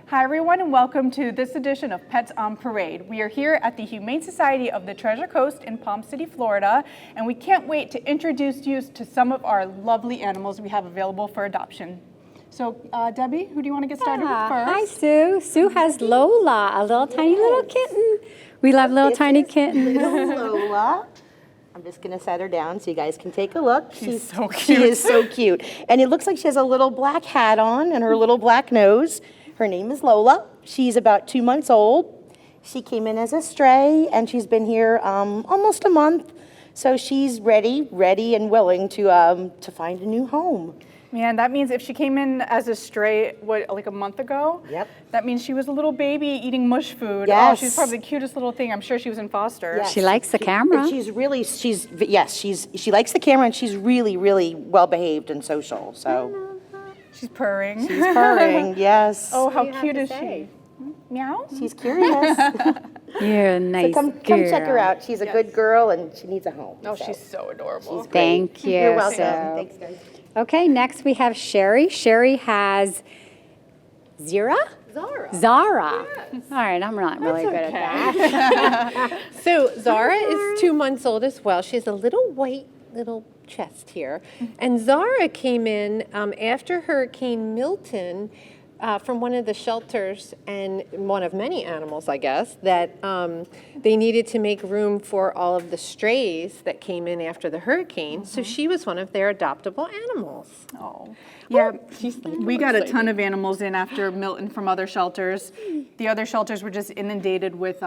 Hi everyone and welcome to this edition of Pets on Parade. We are here at the Humane Society of the Treasure Coast in Palm City, Florida, and we can't wait to introduce you to some of our lovely animals we have available for adoption. So Debbie, who do you want to get started with first? Hi Sue. Sue has Lola, a little tiny little kitten. We love little tiny kittens. Little Lola. I'm just going to set her down so you guys can take a look. She's so cute. She is so cute. And it looks like she has a little black hat on and her little black nose. Her name is Lola. She's about 2 months old. She came in as a stray and she's been here almost a month. So she's ready and willing to find a new home. Man, that means if she came in as a stray, like a month ago? Yep. That means she was a little baby eating mush food. Yes. Oh, she's probably the cutest little thing. I'm sure she was in foster. Yes. She likes the camera. She likes the camera and she's really well behaved and social. So She's purring. she's purring, yes. Oh, how cute is she? Meow? She's curious. You're a nice Come check her out. She's a good girl and she needs a home. Oh, she's so adorable. Thank you. You're welcome. Sue. Thanks, guys. Okay, next we have Sherry. Sherry has Zara? Zara. All right, I'm not really good at that. So Zara is 2 months old as well. She has a little white little chest here. And Zara came in after Hurricane Milton from one of the shelters, and one of many animals, I guess, that they needed to make room for all of the strays that came in after the hurricane. So she was one of their adoptable animals. Oh, yeah. We got a ton of animals in after Milton from other shelters. The other shelters were just inundated with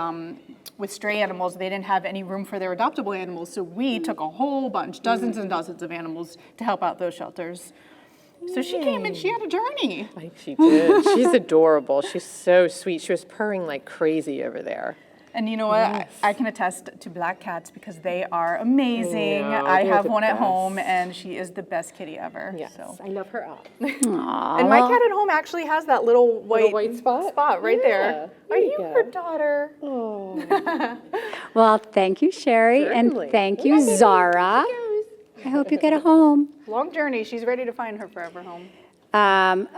stray animals. They didn't have any room for their adoptable animals, so we took a whole bunch, dozens and dozens of animals to help out those shelters. So she came and she had a journey. I think she did. She's adorable. She's so sweet. She was purring like crazy over there. And you know what? Yes. I can attest to black cats because they are amazing. I know, I they're have the one at best. home and she is the best kitty ever. Yes, So. I love her up. And my cat at home actually has that little white spot? right there. Yeah, Are there you you go. her daughter? Well, thank you, Sherry, Certainly. and thank you, Zara. I hope you get a home. Long journey. She's ready to find her forever home.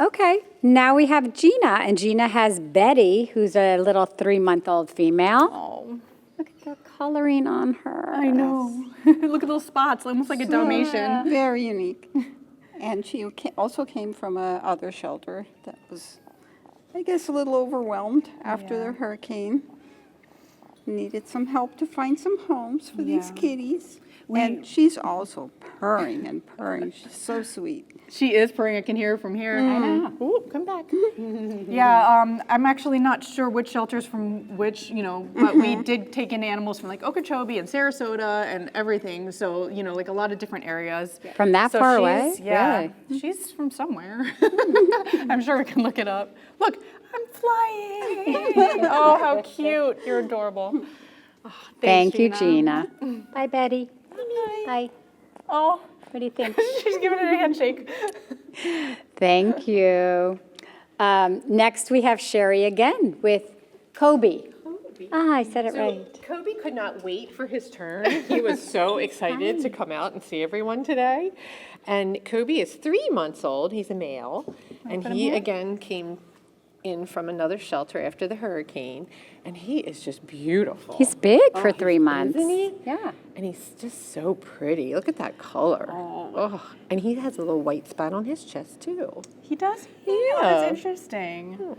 Okay, now we have Gina, and Gina has Betty, who's a little 3-month-old female. Oh, Look at the coloring on her. I know. Look at those spots, almost like a Dalmatian. Very unique. And she also came from other shelter that was, I guess, a little overwhelmed after the hurricane. Needed some help to find some homes for these kitties. And she's also purring and purring. She's so sweet. She is purring. I can hear her from here. I know. Ooh, come back. Yeah, I'm actually not sure which shelters from which, but we did take in animals from like Okeechobee and Sarasota and everything. So, like a lot of different areas. From that So far away? Yeah, Really? she's from somewhere. I'm sure we can look it up. Look, I'm flying. Oh, how cute. You're adorable. Oh, Thank you, Gina. Gina. Bye, Betty. Bye. Oh, What do you think? she's giving it a handshake. Thank you. Next, we have Sherry again with Kobe. Ah, I said it right. Kobe could not wait for his turn. He was so excited to come out and see everyone today. And Kobe is 3 months old. He's a male. And he, again, came in from another shelter after the hurricane. And he is just beautiful. He's big for 3 months. Isn't he? Yeah. And he's just so pretty. Look at that color. Oh. And he has a little white spot on his chest, too. He does? Yeah. That's interesting.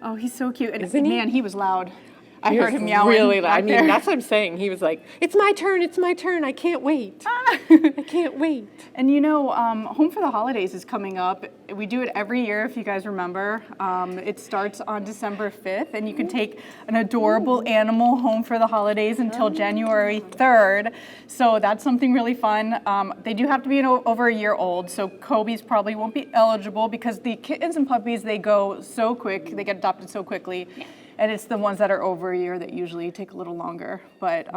Oh, he's so cute. And Isn't he? man, he was loud. I He heard was him yelling. really loud. I back mean, there. that's what I'm saying. He was like, it's my turn, I can't wait. I can't wait. And Home for the Holidays is coming up. We do it every year, if you guys remember. It starts on December 5th, and you can take an adorable animal home for the holidays until January 3rd. So that's something really fun. They do have to be over a year old, so Kobe's probably won't be eligible because the kittens and puppies, they go so quick, they get adopted so quickly. And it's the ones that are over a year that usually take a little longer. But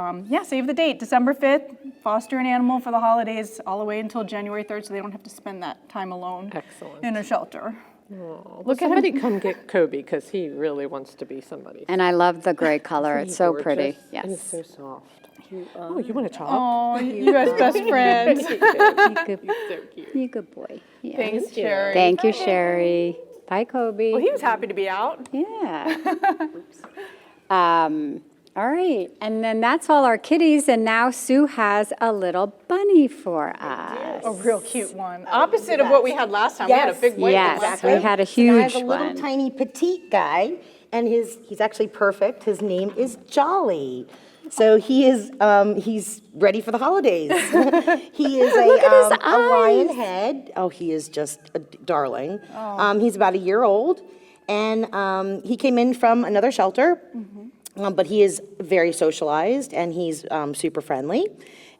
save the date, December 5th, foster an animal for the holidays all the way until January 3rd so they don't have to spend that time alone Excellent. in a shelter. Look, somebody come get Kobe because he really wants to be somebody. And I love the gray color. It's so pretty. Gorgeous. And it's Yes. so soft. Oh, you want to chop? Oh, you guys best friends. You good, So cute. you good boy. Yeah. Thanks, Sherry. Thank you, Sherry. Bye, Kobe. Well, he was happy to be out. Yeah. All right, and then that's all our kitties, and now Sue has a little bunny for us. A real cute one. Opposite of what we had last time. We had a big white one Yes, last we time. had a So now I huge have a little one. tiny petite guy, and he's actually perfect. His name is Jolly. So he's ready for the holidays. He is a lion head. Oh, he is just a darling. He's about a year old, and he came in from another shelter. But he is very socialized, and he's super friendly.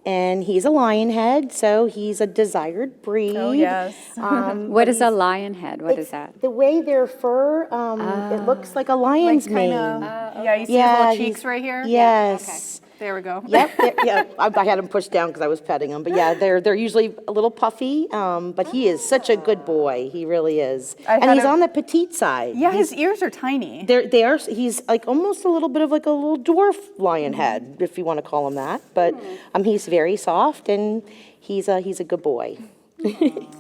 And he's a lion head, so he's a desired breed. Oh, yes. What is a lion head? What is that? The way their fur, it looks like a lion's mane. Yeah, you see his Yeah, little cheeks he's- right here? Yes. There we go. Yep, yeah, I had him pushed down because I was petting him. But yeah, they're usually a little puffy, but he is such a good boy. He really is. And had he's a- on the petite side. Yeah, his ears are tiny. He's like almost a little bit of like a little dwarf lion head, if you want to call him that. But he's very soft, and he's a good boy.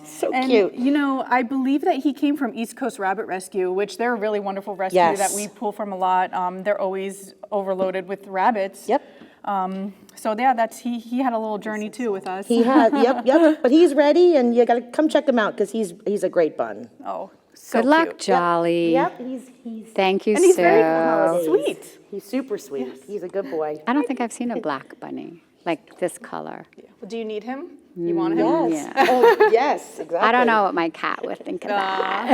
So And, cute. you know, I believe that he came from East Coast Rabbit Rescue, which they're a really wonderful rescue Yes. that we pull from a lot. They're always overloaded with rabbits. Yep. So yeah, he had a little journey too with us. He has, yep. But he's ready, and you got to come check him out because he's a great bun. Oh, so Good luck, cute. Jolly. Yep, he's Thank you, And he's Sue. very sweet. He's super sweet. He's a good boy. I don't think I've seen a black bunny like this color. Do you need him? You want him? Yes. Yeah. Oh, yes, exactly. I don't know what my cat would think of that.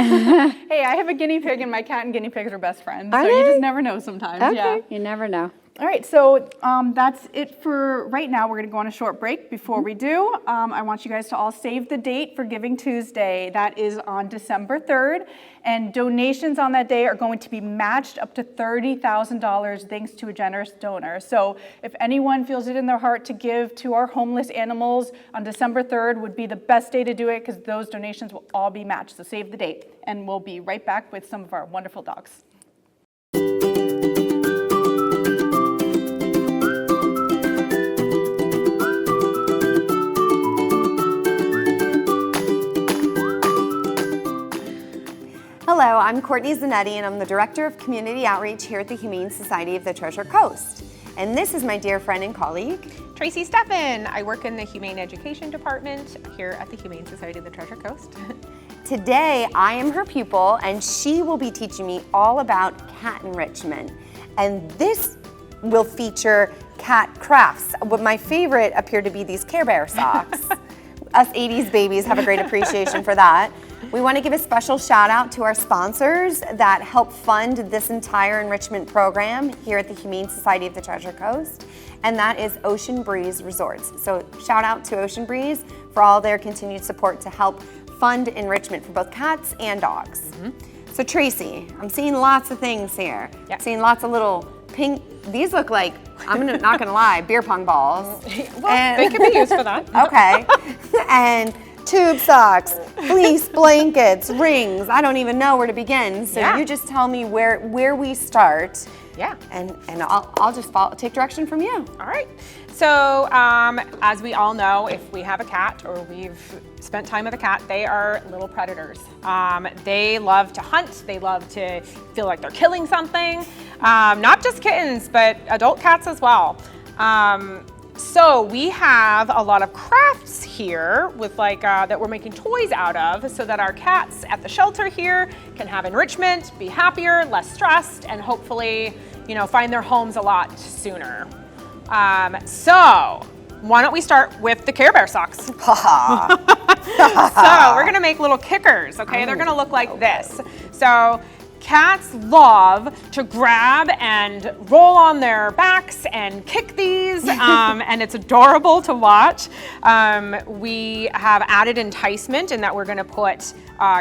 Hey, I have a guinea pig, and my cat and guinea pigs are best friends. Are so you they? just never know sometimes. Okay, Yeah. you never know. All right, so that's it for right now. We're going to go on a short break. Before we do, I want you guys to all save the date for Giving Tuesday. That is on December 3rd, and donations on that day are going to be matched up to $30,000 thanks to a generous donor. So if anyone feels it in their heart to give to our homeless animals on December 3rd would be the best day to do it because those donations will all be matched. So save the date, and we'll be right back with some of our wonderful dogs. Hello, I'm Courtney Zanetti, and I'm the Director of Community Outreach here at the Humane Society of the Treasure Coast. And this is my dear friend and colleague, Tracy Steffen. I work in the Humane Education Department here at the Humane Society of the Treasure Coast. Today, I am her pupil, and she will be teaching me all about cat enrichment. And this will feature cat crafts. What my favorite appear to be these Care Bear socks. Us 80s babies have a great appreciation for that. We want to give a special shout out to our sponsors that help fund this entire enrichment program here at the Humane Society of the Treasure Coast, and that is Ocean Breeze Resorts. So shout out to Ocean Breeze for all their continued support to help fund enrichment for both cats and dogs. So Tracy, I'm seeing lots of things here. Yep. Seeing lots of little pink, these look like, not gonna lie, beer pong balls. Well, they can be used for that. Okay. And tube socks, fleece blankets, rings. I don't even know where to begin. So Yeah. you just tell me where we start. Yeah. And I'll just take direction from you. All right. So as we all know, if we have a cat or we've spent time with a cat, they are little predators. They love to hunt. They love to feel like they're killing something. Not just kittens, but adult cats as well. So we have a lot of crafts here with that we're making toys out of so that our cats at the shelter here can have enrichment, be happier, less stressed, and hopefully, find their homes a lot sooner. So why don't we start with the Care Bear socks? So we're gonna make little kickers, okay? They're gonna look like this. So cats love to grab and roll on their backs and kick these, and it's adorable to watch. We have added enticement in that we're gonna put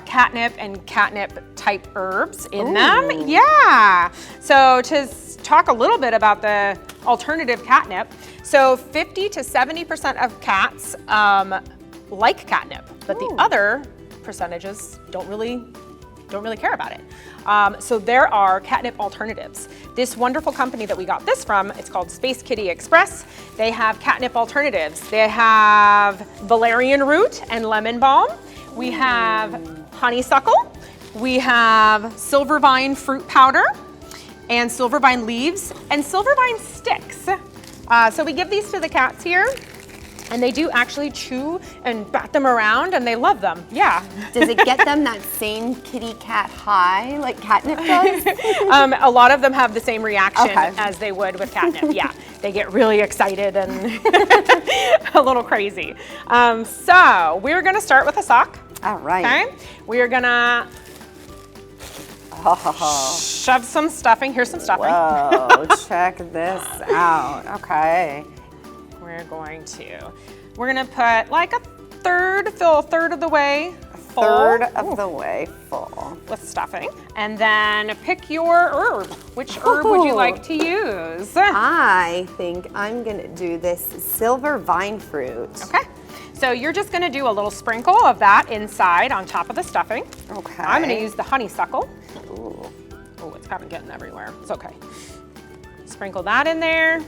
catnip and catnip type herbs in them. Yeah. So to talk a little bit about the alternative catnip. So 50 to 70% of cats like catnip, but the other percentages don't really care about it. So there are catnip alternatives. This wonderful company that we got this from, it's called Space Kitty Express. They have catnip alternatives. They have valerian root and lemon balm. We have honeysuckle. We have silver vine fruit powder and silver vine leaves and silver vine sticks. So we give these to the cats here, and they do actually chew and bat them around, and they love them. Yeah. Does it get them that same kitty cat high like catnip does? A lot of them have the same reaction Okay. as they would with catnip. Yeah, they get really excited and a little crazy. So we're gonna start with a sock. All right. Okay. We are gonna shove some stuffing. Here's some stuffing. Whoa, check this out. Okay. We're gonna put like a third, fill a third of the way full. Third of the way full. With stuffing. And then pick your herb. Which herb would you like to use? I think I'm gonna do this silver vine fruit. Okay. So you're just gonna do a little sprinkle of that inside on top of the stuffing. Okay. I'm gonna use the honeysuckle. Ooh. Oh, it's kind of getting everywhere. It's okay. Sprinkle that in there.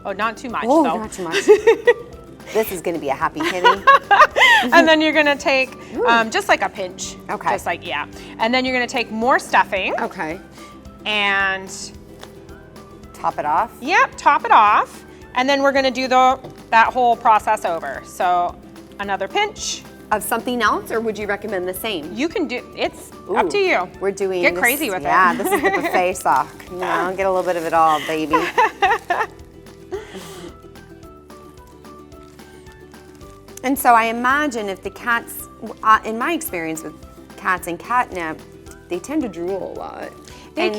Oh, not too much Oh, though. not too much. This is gonna be a happy kitty. And then you're gonna take just like a pinch. Okay. Just like, yeah. And then you're gonna take more stuffing Okay. and, Top it off. yep, top it off. And then we're gonna do that whole process over. So another pinch. Of something else, or would you recommend the same? You can do, it's up to you. We're doing Get this- crazy with Yeah, it. this is the buffet sock. You know, get a little bit of it all, baby. And so I imagine if the cats, in my experience with cats and catnip, they tend to drool a lot. They And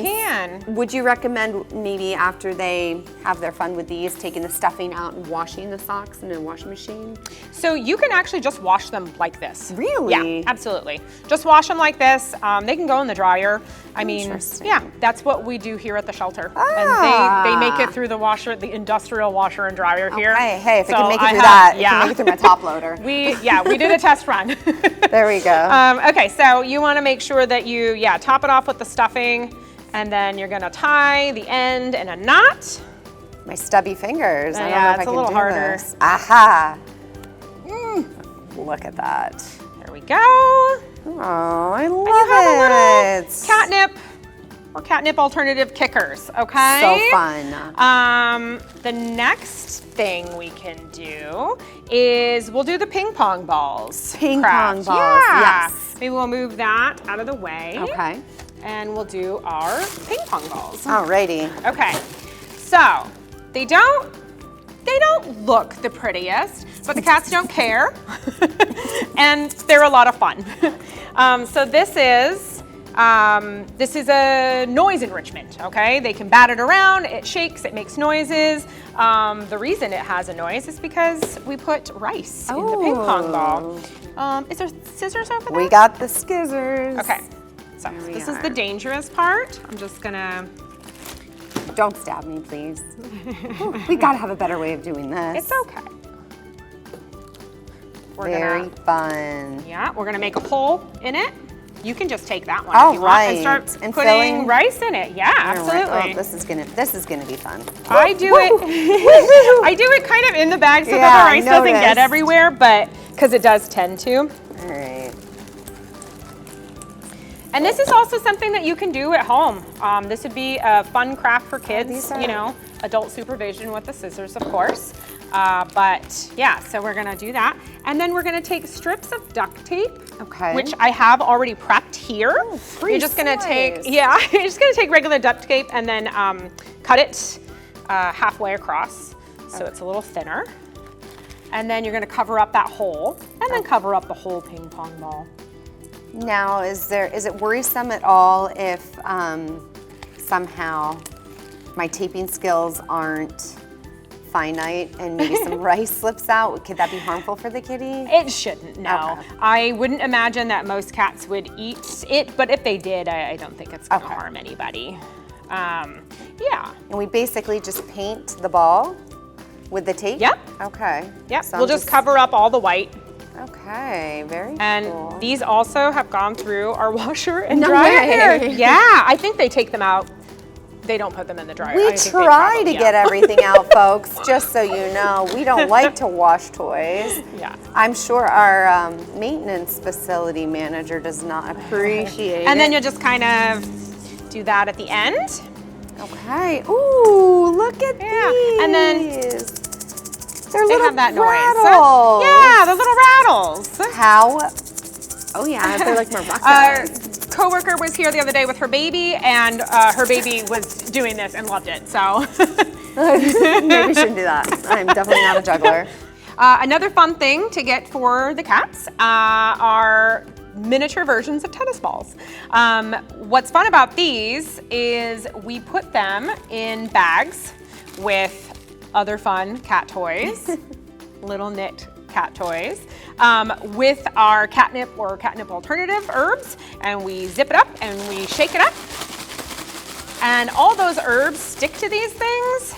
can. Would you recommend maybe after they have their fun with these, taking the stuffing out and washing the socks in a washing machine? So you can actually just wash them like this. Really? Yeah, absolutely. Just wash them like this. They can go in the dryer. I mean, Interesting. yeah, that's what we do here at the shelter. Ah. And they make it through the washer, the industrial washer and dryer here. Hey, if it So can make it I through have- that, it yeah. can make it through my top loader. We did a test run. There we go. Okay, so you want to make sure that you, top it off with the stuffing, and then you're gonna tie the end in a knot. My stubby fingers. I don't Yeah, know if it's I a can little do harder. this. Aha! Look at that. There we go. Oh, I love You have a little it. catnip or catnip alternative kickers, okay? So fun. The next thing we can do is we'll do the ping pong balls. Ping craft. pong balls, Yeah. yes. Maybe we'll move that out of the way. Okay. And we'll do our ping pong balls. Alrighty. Okay. So they don't look the prettiest, but the cats don't care. And they're a lot of fun. So this is a noise enrichment, okay? They can bat it around, it shakes, it makes noises. The reason it has a noise is because we put rice in the ping pong ball. Is there scissors over there? We got the skizzers. Okay, so we this is are. the dangerous part. I'm just gonna, Don't stab me, please. We gotta have a better way of doing this. it's okay. Very fun. Yeah, we're gonna make a hole in it. You can just take that one All if you want and right. start And putting filling? rice in it. Yeah, absolutely. Alright, oh, this is gonna be fun. I do it. I do it kind of in the bag so Yeah, that the I rice doesn't get noticed. everywhere, but because it does tend to. Alright. And this is also something that you can do at home. This would be a fun craft for kids. these are- You know, adult supervision with the scissors, of course. But yeah, so we're gonna do that. And then we're gonna take strips of duct tape, Okay. which I have already prepped here. You're just gonna take, you're just gonna take regular duct tape and then cut it halfway across so it's a little thinner. And then you're gonna cover up that hole and then cover up the whole ping pong ball. Now, is it worrisome at all if somehow my taping skills aren't finite and maybe some rice slips out? Could that be harmful for the kitty? It shouldn't, no. Okay. I wouldn't imagine that most cats would eat it, but if they did, I don't think it's gonna Okay. harm anybody. Yeah, And we basically just paint the ball with the tape? Yep. Okay. yep. So We'll I'm just cover up all the white. Okay, very And cool. these also have gone through our washer and No dryer. way. Yeah, I think they take them out they don't put them in the dryer. I We think they try probably- to yeah. get everything out, folks, just so you know. We don't like to wash toys. Yeah. I'm sure our maintenance facility manager does not appreciate And then it. you'll just kind of do that at the end. Okay. Ooh, look at Yeah. these. And then they're they little have that rattles. noise. Yeah, the little rattles. How? Oh yeah, they're like Our maracas. coworker was here the other day with her baby, and her baby was doing this and loved it. So Maybe we shouldn't do that. I'm definitely not a juggler. another fun thing to get for the cats are miniature versions of tennis balls. What's fun about these is we put them in bags with other fun cat toys, little knit cat toys, with our catnip or catnip alternative herbs, and we zip it up and we shake it up. And all those herbs stick to these things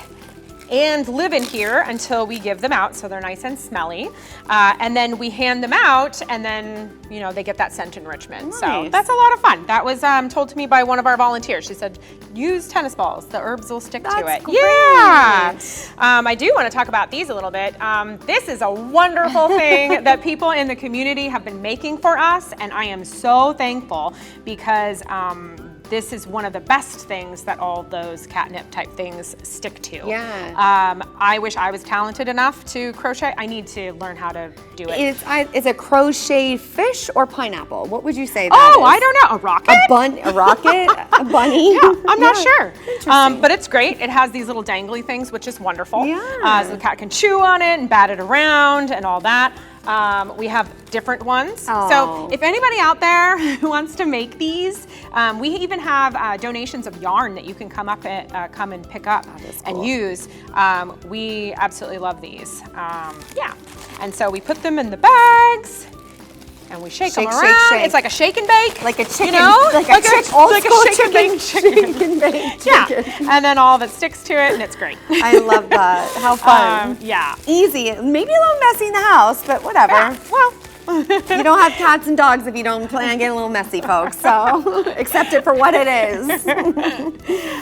and live in here until we give them out, so they're nice and smelly. And then we hand them out, and then, you know, they get that scent enrichment. So Nice. that's a lot of fun. That was told to me by one of our volunteers. She said, use tennis balls. The herbs will stick to That's it. great. Yeah. I do want to talk about these a little bit. This is a wonderful thing that people in the community have been making for us, and I am so thankful because this is one of the best things that all those catnip type things stick to. Yeah. I wish I was talented enough to crochet. I need to learn how to do it. Is a crocheted fish or pineapple? What would you say that Oh, is? I don't know. A rocket? A rocket? A bunny? Yeah, I'm not Yeah. sure. But it's great. It has these little dangly things, which is wonderful. Yeah. So the cat can chew on it and bat it around and all that. We have different ones. Oh. So if anybody out there who wants to make these, we even have donations of yarn that you can come and pick up and use. We absolutely love these. Yeah. And so we put them in the bags. And we shake them Shake, around. shake, shake. It's like a shake and bake. Like a chicken, You know? like a shake and bake chicken. Yeah. And then all of it sticks to it, and it's great. I love that. How fun. Yeah. Easy. Maybe a little messy in the house, but whatever. Yeah. Well, You don't have cats and dogs if you don't plan on getting a little messy, folks. So accept it for what it is.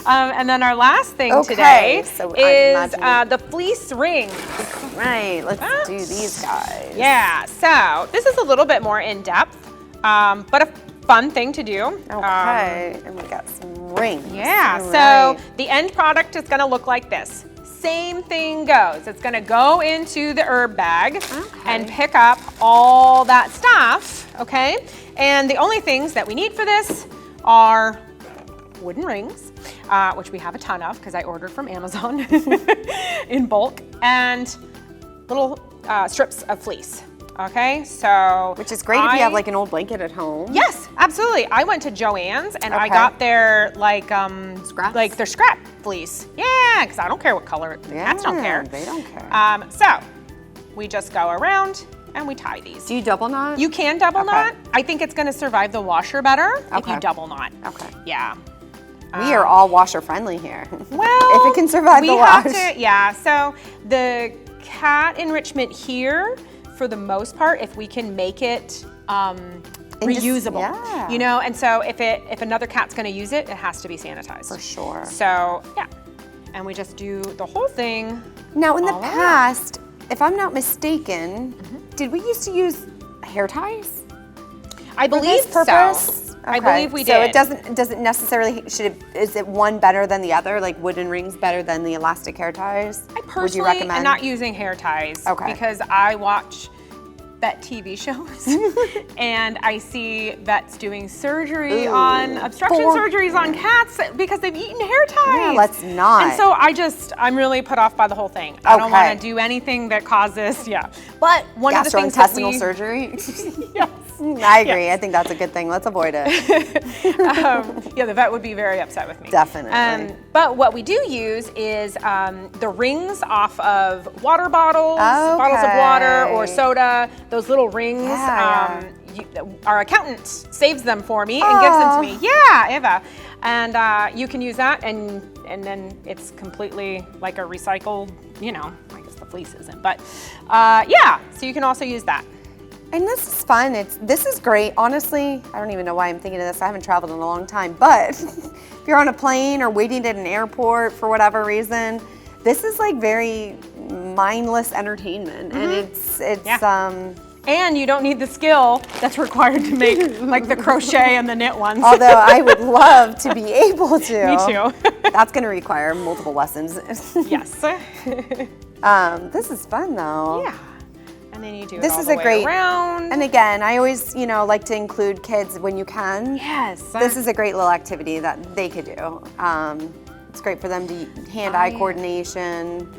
and then our last thing Okay, today so I'm is imagining- the fleece ring. Right, let's do these guys. Yeah, so this is a little bit more in depth, but a fun thing to do. Okay, and we got some rings. Yeah, All so right. the end product is gonna look like this. Same thing goes. It's gonna go into the herb bag and pick up all that stuff, okay? And the only things that we need for this are wooden rings, which we have a ton of because I ordered from Amazon in bulk, and little strips of fleece. Okay, so Which is great if you have like an old blanket at home. Yes, absolutely. I went to Joann's and I Okay. got their Scraps? like their scrap fleece. Yeah, because I don't care what color. The cats don't care. They don't care. So we just go around and we tie these. Do you double knot? You can double Okay. knot. I think it's going to survive the washer better if Okay. you double knot. Okay. Yeah. We are all washer friendly here. Well, if it can survive the wash. Yeah, so the cat enrichment here, for the most part, if we can make it reusable, yeah. you know, and so if another cat's gonna use it, it has to be sanitized. For sure. So, yeah, and we just do the whole thing. Now, in the all around. past, if I'm not mistaken, did we used to use hair ties? I For believe this purpose? so. I Okay. believe we did. So it doesn't necessarily, is it one better than the other? Like wooden rings better than the elastic hair ties? I Would you personally recommend? am not using hair ties Okay. because I watch vet TV shows and I see vets doing surgery on obstruction surgeries on cats because they've eaten hair ties. Yeah, let's not. And so I'm really put off by the whole thing. I don't Okay. want to do anything that causes, But one of the things that Gastrointestinal we, surgery? yes. I agree. I think that's a good thing. Let's avoid it. The vet would be very upset with me. Definitely. But what we do use is the rings off of water bottles, bottles of water or Okay. soda, those little rings. Yeah, Our accountant saves them for me and gives them to me. Yeah, Eva. And you can use that and then it's completely like a recycled, I guess the fleece isn't, but so you can also use that. And this is fun. This is great. Honestly, I don't even know why I'm thinking of this. I haven't traveled in a long time, but if you're on a plane or waiting at an airport for whatever reason, this is like very mindless entertainment, and it's And you don't need the skill that's required to make like the crochet and the knit ones. although I would love to be able to. Me too. That's going to require multiple lessons. Yes. This is fun though. Yeah. And then you do This it all is the a way great, around. and again, I always, like to include kids when you can. Yes. This is a great little activity that they could do. It's great for them to hand-eye coordination,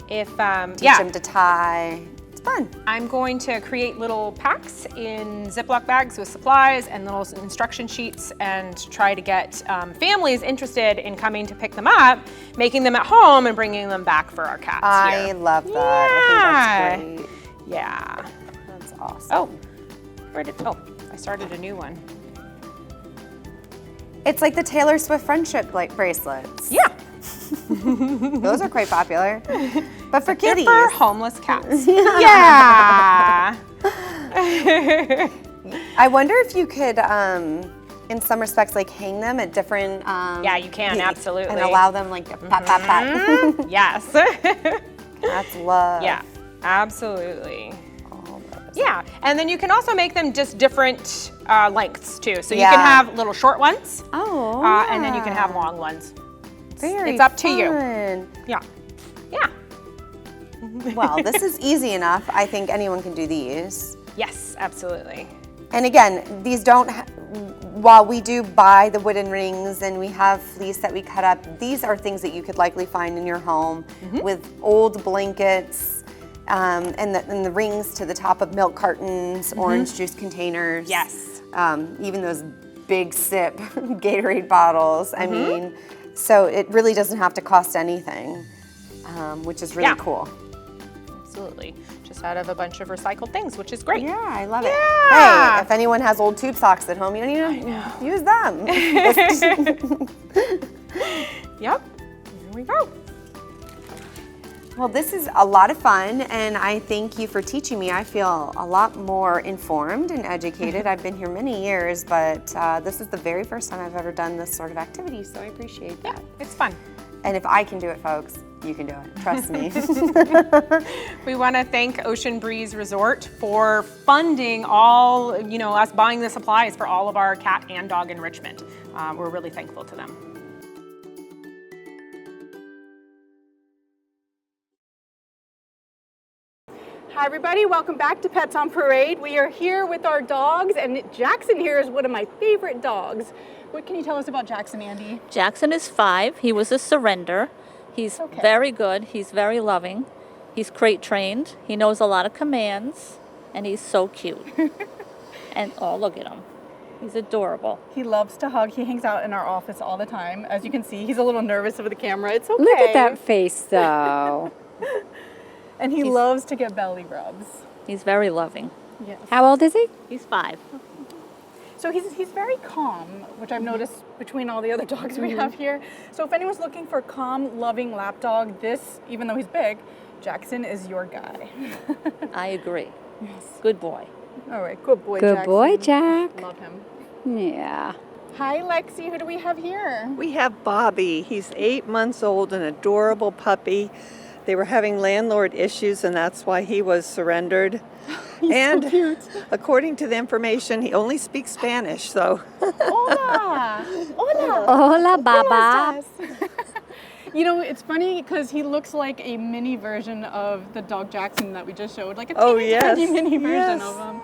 If teach them to tie. It's fun. I'm going to create little packs in Ziploc bags with supplies and little instruction sheets and try to get families interested in coming to pick them up, making them at home and bringing them back for our cats I here. love that. I think that's great. Yeah. That's awesome. Oh, I started a new one. It's like the Taylor Swift friendship bracelets. Yeah. Those are quite popular. But for They're kitties. for homeless cats. Yeah. I wonder if you could, in some respects, like hang them at different. Yeah, you can, absolutely. And allow them like to pat, pat, pat. Yes. Cats love. Yeah, absolutely. all those. Yeah, and then you can also make them just different lengths too. So you Yeah. can have little short ones, Oh. and then you can have long ones. Very it's up to you. fun. Yeah. Yeah. Well, this is easy enough. I think anyone can do these. Yes, absolutely. And again, these don't, while we do buy the wooden rings and we have fleece that we cut up, these are things that you could likely find in your home with old blankets and the rings to the top of milk cartons, orange juice containers. Yes. Even those big sip Gatorade bottles. I mean, so it really doesn't have to cost anything, which is really Yeah. cool. Absolutely. Just out of a bunch of recycled things, which is great. Yeah, I love it. Yeah. Hey, if anyone has old tube socks at home, you don't need to use them. Yep. Here we go. Well, this is a lot of fun, and I thank you for teaching me. I feel a lot more informed and educated. I've been here many years, but this is the very first time I've ever done this sort of activity, so I appreciate that. It's fun. And if I can do it, folks, you can do it. Trust me. We want to thank Ocean Breeze Resort for funding all, us buying the supplies for all of our cat and dog enrichment. We're really thankful to them. Hi everybody, welcome back to Pets on Parade. We are here with our dogs, and Jackson here is one of my favorite dogs. What can you tell us about Jackson, Andy? Jackson is 5. He was a surrender. He's very good. He's very loving. He's crate trained. He knows a lot of commands, and he's so cute. And oh, look at him. He's adorable. He loves to hug. He hangs out in our office all the time. As you can see, he's a little nervous over the camera. It's okay. Look at that face, though. And he loves to get belly rubs. He's very loving. Yes. How old is he? He's 5. So he's very calm, which I've noticed between all the other dogs we have here. So if anyone's looking for a calm, loving lap dog, this, even though he's big, Jackson is your guy. I agree. Yes. Good boy. All right, good boy, Good Jackson. boy, Jack. Love him. Yeah. Hi, Lexi. Who do we have here? We have Bobby. He's 8 months old, an adorable puppy. They were having landlord issues, and that's why he was surrendered. And so cute. according to the information, he only speaks Spanish, so. Hola. Hola. Hola, Baba. It's funny because he looks like a mini version of the dog Jackson that we just showed, like a Oh, teeny yes. tiny mini version Yes. of him.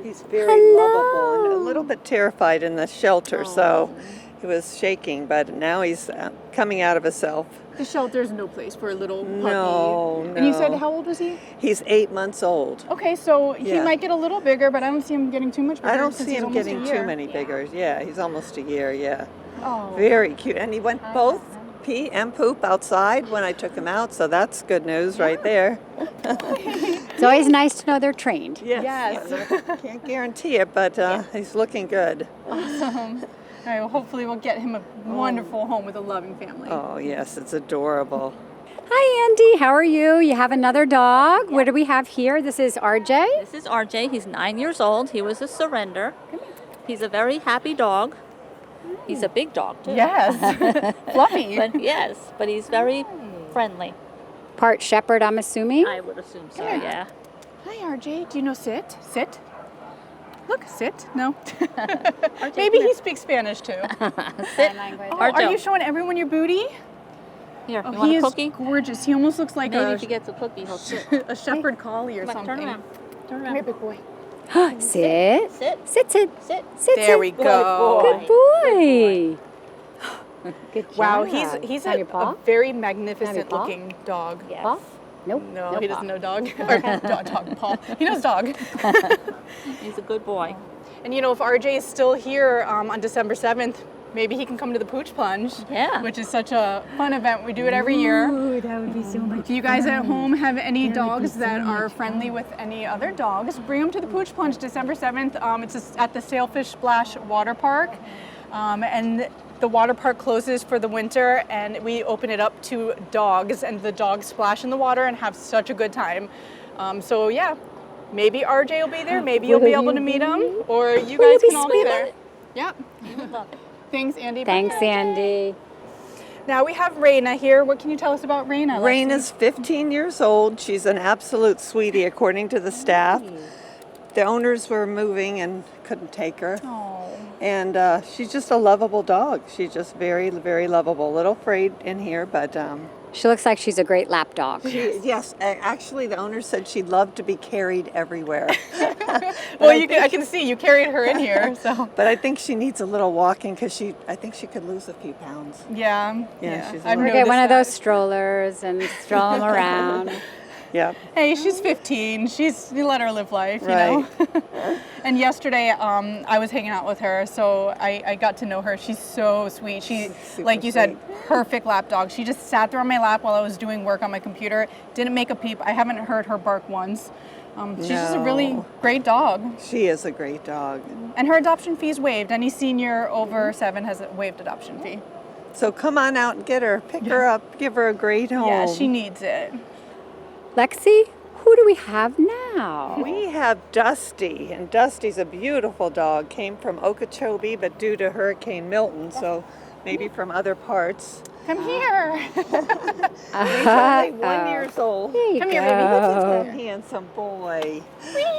He's very lovable and a little bit terrified in the shelter, so he was shaking, but now he's coming out of himself. The shelter's no place for a little puppy. No, And you said, no. how old was he? He's 8 months old. Okay, so he Yeah. might get a little bigger, but I don't see him getting too much bigger. I don't since see he's him almost a getting year. too many bigger. Yeah, he's almost a year, yeah. Oh. Very cute. And he went both pee and poop outside when I took him out, so that's good news right there. It's always nice to know they're trained. Yes. Can't guarantee it, but he's looking good. Awesome. All right, well, hopefully we'll get him a wonderful home with a loving family. Oh, yes, it's adorable. Hi, Andy. How are you? You have another dog. What do we have here? This is RJ. This is RJ. He's 9 years old. He was a surrender. He's a very happy dog. He's a big dog too. Yes, fluffy. But yes, but he's very friendly. Part shepherd, I'm assuming. I would assume so. Yeah. Hi, RJ. Do you know sit? Sit. Look, sit. No. Maybe he speaks Spanish too. Sit. Oh, RJ. are you showing everyone your booty? Here, Oh, you want he a is cookie? gorgeous. He almost looks like Maybe if he gets a cookie, he'll sit. a shepherd collie or Come on, something. turn around. Turn Come here, around. big boy. Sit. Sit. Sit, sit. Sit. Sit, There sit. we go. Good boy. Good job. Wow, he's On your paw? a very On magnificent your paw? looking dog. Yes. Paw? Nope. No, no he paw. doesn't know dog. Or dog, paw. He knows dog. He's a good boy. And you know, if RJ is still here on December 7th, maybe he can come to the Pooch Plunge. Yeah. Which is such a fun event. We do it every year. Ooh, that would be so much If you guys at home have any dogs that are friendly with any other dogs, bring them to the Pooch Plunge December 7th. It's at the Sailfish Splash Water Park. And the water park closes for the winter and we open it up to dogs and the dogs splash in the water and have such a good time. So yeah, maybe RJ will be there, maybe you'll be able to meet him, or you guys can all be there. Yeah. Thanks, Andy. Thanks, Andy. Now we have Raina here. What can you tell us about Raina? Raina's 15 years old. She's an absolute sweetie, according to the staff. The owners were moving and couldn't take her. And she's just a lovable dog. She's just very, very lovable. A little afraid in here, but She looks like she's a great lap dog. yes. Actually, the owner said she'd love to be carried everywhere. Well, I can see you carried her in here, so. But I think she needs a little walking because I think she could lose a few pounds. Yeah. she's I've a We'll noticed get one of that. those strollers and stroll them around. Yeah. Hey, she's 15. You let her live life, you Right. know? And yesterday, I was hanging out with her, so I got to know her. She's so sweet. She's, like you said, perfect lap dog. She just sat there on my lap while I was doing work on my computer, didn't make a peep. I haven't heard her bark once. She's just a really No. great dog. She is a great dog. And her adoption fee is waived. Any senior over 7 has a waived adoption fee. So come on out and get her. Pick her up. Give her a great home. Yeah, she needs it. Lexi, who do we have now? We have Dusty, and Dusty's a beautiful dog. Came from Okeechobee, but due to Hurricane Milton, so maybe from other parts. Come here. He's only 1 year old. There you Come here, go. A handsome boy.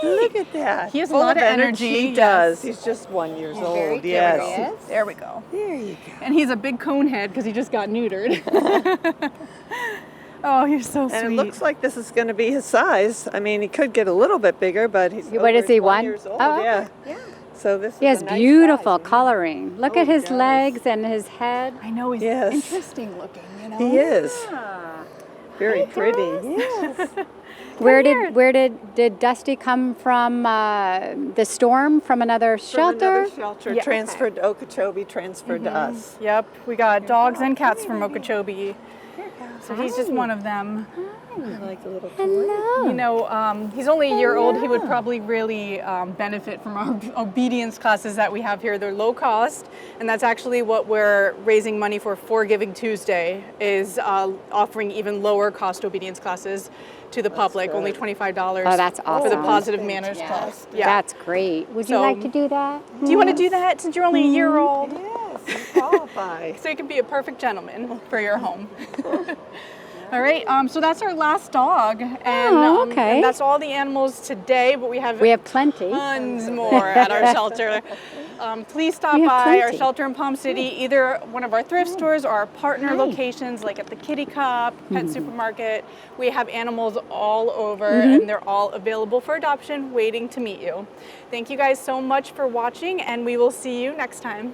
Look at that. He has a Full lot of of energy, He does. yes. He's just 1 year old. Yes. There we go. There you go. And he's a big cone head because he just got neutered. Oh, you're so sweet. And it looks like this is going to be his size. I mean, he could get a little bit bigger, but he's What is he, 1 1? years old. Oh, okay. Yeah. So this He is has a nice beautiful size. coloring. Look Oh, at he his does. legs and his head. I know he's Yes. interesting looking, you know? He is. Very pretty. Yes. Where did Dusty come from? The storm from another From shelter? another shelter. Yeah. Transferred to Okeechobee, transferred to us. Yep, we got dogs and cats from Okeechobee. So he's just one of them. Like a little Hello. You know, he's only a year old. He would probably really benefit from our obedience classes that we have here. They're low cost, and that's actually what we're raising money for Giving Tuesday, is offering even lower cost obedience classes to the public, good. only $25 Oh, that's for the awesome. positive manners class. Yeah. That's great. Would you So- like to do that? Do you want to do that since you're only a year old? Yes, you qualify. So you can be a perfect gentleman for your home. All right, so that's our last dog, and, Oh, okay. and that's all the animals today. But we have plenty. tons more at our shelter. Please stop We have by our plenty. shelter in Palm City, either one of our thrift stores or our partner locations, like at the Kitty Cup, Pet Supermarket. We have animals all over, and they're all available for adoption, waiting to meet you. Thank you guys so much for watching, and we will see you next time.